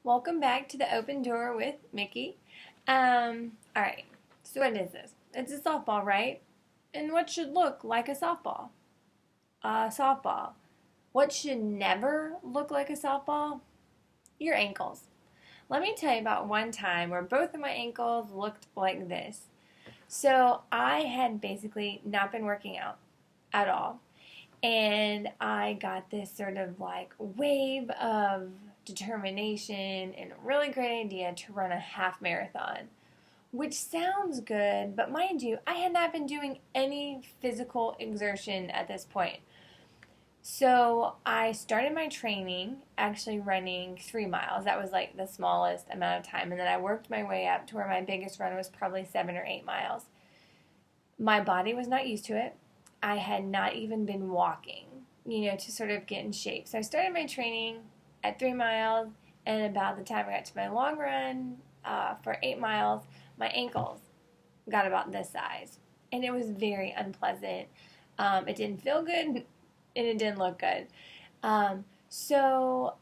Welcome back to the Open Door with Mickey. All right. So what is this? It's a softball, right? And what should look like a softball? A softball. What should never look like a softball? Your ankles. Let me tell you about one time where both of my ankles looked like this. So I had basically not been working out at all. And I got this sort of like wave of determination and a really great idea to run a half marathon, which sounds good, but mind you, I had not been doing any physical exertion at this point. So I started my training actually running 3 miles. That was like the smallest amount of time. And then I worked my way up to where my biggest run was probably 7 or 8 miles. My body was not used to it. I had not even been walking, to sort of get in shape. So I started my training at 3 miles, and about the time I got to my long run for 8 miles, my ankles got about this size. And it was very unpleasant. It didn't feel good, and it didn't look good. So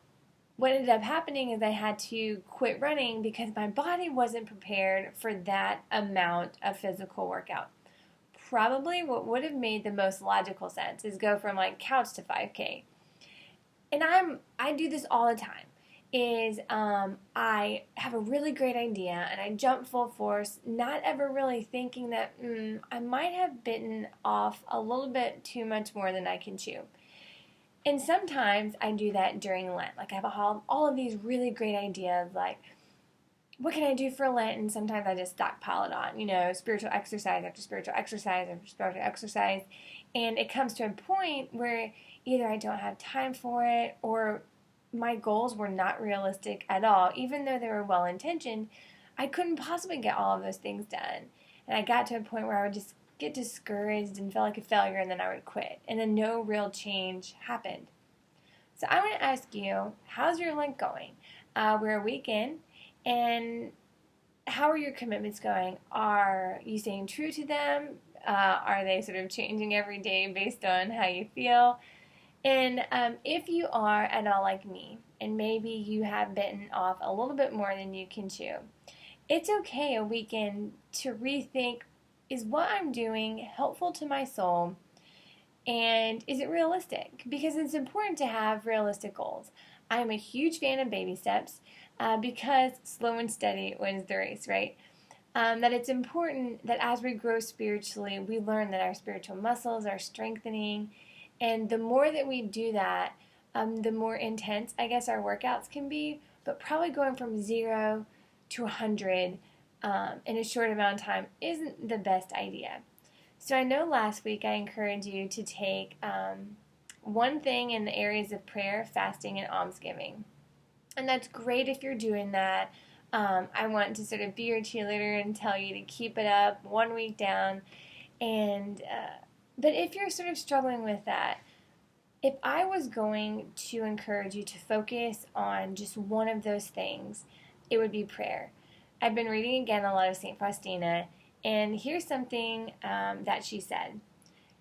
what ended up happening is I had to quit running because my body wasn't prepared for that amount of physical workout. Probably what would have made the most logical sense is go from like couch to 5K. And I do this all the time. I have a really great idea and I jump full force, not ever really thinking that I might have bitten off a little bit too much more than I can chew. And sometimes I do that during Lent. Like I have all of these really great ideas, like what can I do for Lent? And sometimes I just stockpile it on, spiritual exercise after spiritual exercise after spiritual exercise. And it comes to a point where either I don't have time for it or my goals were not realistic at all. Even though they were well-intentioned, I couldn't possibly get all of those things done. And I got to a point where I would just get discouraged and feel like a failure, and then I would quit. And then no real change happened. So I want to ask you, how's your Lent going? We're a week in. And how are your commitments going? Are you staying true to them? Are they sort of changing every day based on how you feel? And if you are at all like me, and maybe you have bitten off a little bit more than you can chew, it's okay a weekend to rethink, is what I'm doing helpful to my soul? And is it realistic? Because it's important to have realistic goals. I'm a huge fan of baby steps because slow and steady wins the race, right? That it's important that as we grow spiritually, we learn that our spiritual muscles are strengthening. And the more that we do that, the more intense, I guess, our workouts can be. But probably going from 0 to 100 in a short amount of time isn't the best idea. So I know last week I encouraged you to take one thing in the areas of prayer, fasting, and almsgiving. And that's great if you're doing that. I want to sort of be your cheerleader and tell you to keep it up 1 week down. But if you're sort of struggling with that, if I was going to encourage you to focus on just one of those things, it would be prayer. I've been reading again a lot of St. Faustina, and here's something that she said.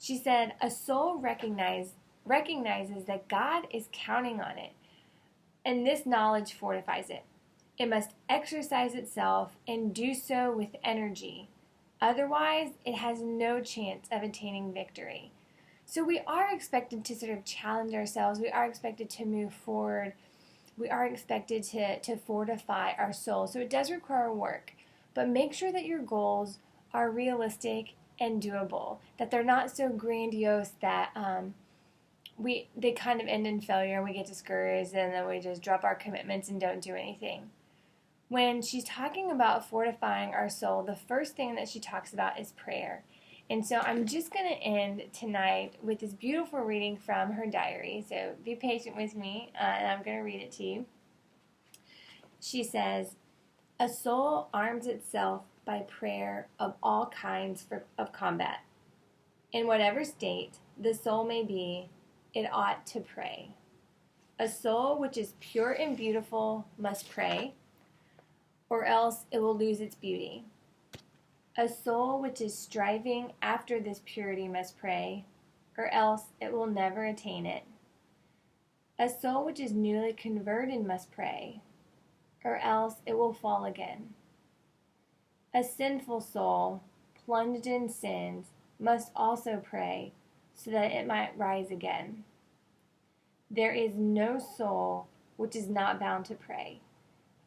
She said, a soul recognizes that God is counting on it, and this knowledge fortifies it. It must exercise itself and do so with energy. Otherwise, it has no chance of attaining victory. So we are expected to sort of challenge ourselves. We are expected to move forward. We are expected to fortify our soul. So it does require work. But make sure that your goals are realistic and doable, that they're not so grandiose that they kind of end in failure and we get discouraged and then we just drop our commitments and don't do anything. When she's talking about fortifying our soul, the first thing that she talks about is prayer. And so I'm just going to end tonight with this beautiful reading from her diary. So be patient with me, and I'm going to read it to you. She says, a soul arms itself by prayer of all kinds of combat. In whatever state the soul may be, it ought to pray. A soul which is pure and beautiful must pray, or else it will lose its beauty. A soul which is striving after this purity must pray, or else it will never attain it. A soul which is newly converted must pray, or else it will fall again. A sinful soul, plunged in sins, must also pray so that it might rise again. There is no soul which is not bound to pray,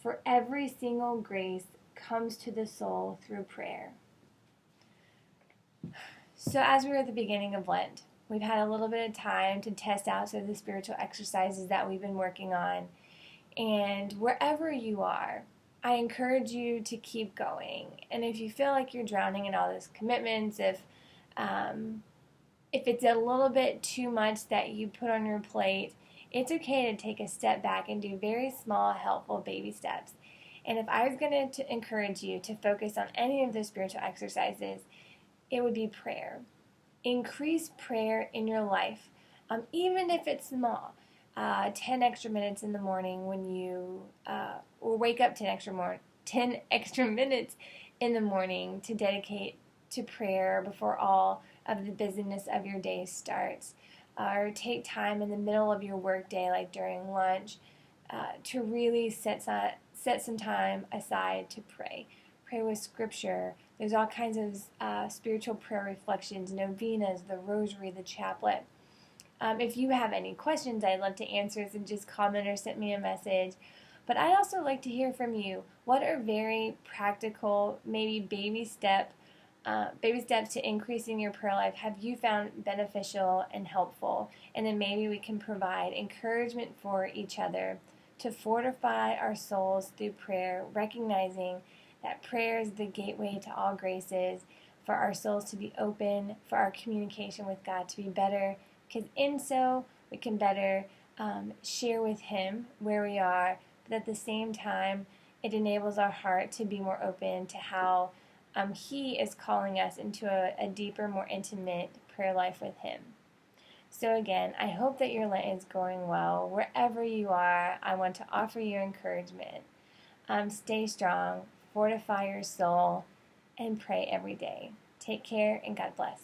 for every single grace comes to the soul through prayer. So as we were at the beginning of Lent, we've had a little bit of time to test out some of the spiritual exercises that we've been working on. And wherever you are, I encourage you to keep going. And if you feel like you're drowning in all those commitments, if it's a little bit too much that you put on your plate, it's okay to take a step back and do very small, helpful baby steps. And if I was going to encourage you to focus on any of those spiritual exercises, it would be prayer. Increase prayer in your life, even if it's small. 10 extra minutes in the morning when you, or wake up 10 extra minutes in the morning to dedicate to prayer before all of the busyness of your day starts. Or take time in the middle of your workday, like during lunch, to really set some time aside to pray. Pray with scripture. There's all kinds of spiritual prayer reflections, novenas, the rosary, the chaplet. If you have any questions, I'd love to answer, so just comment or send me a message. But I'd also like to hear from you. What are very practical, maybe baby steps to increasing your prayer life have you found beneficial and helpful? And then maybe we can provide encouragement for each other to fortify our souls through prayer, recognizing that prayer is the gateway to all graces, for our souls to be open, for our communication with God to be better, because in so we can better share with Him where we are, but at the same time it enables our heart to be more open to how He is calling us into a deeper, more intimate prayer life with Him. So again, I hope that your Lent is going well. Wherever you are, I want to offer you encouragement. Stay strong, fortify your soul, and pray every day. Take care, and God bless.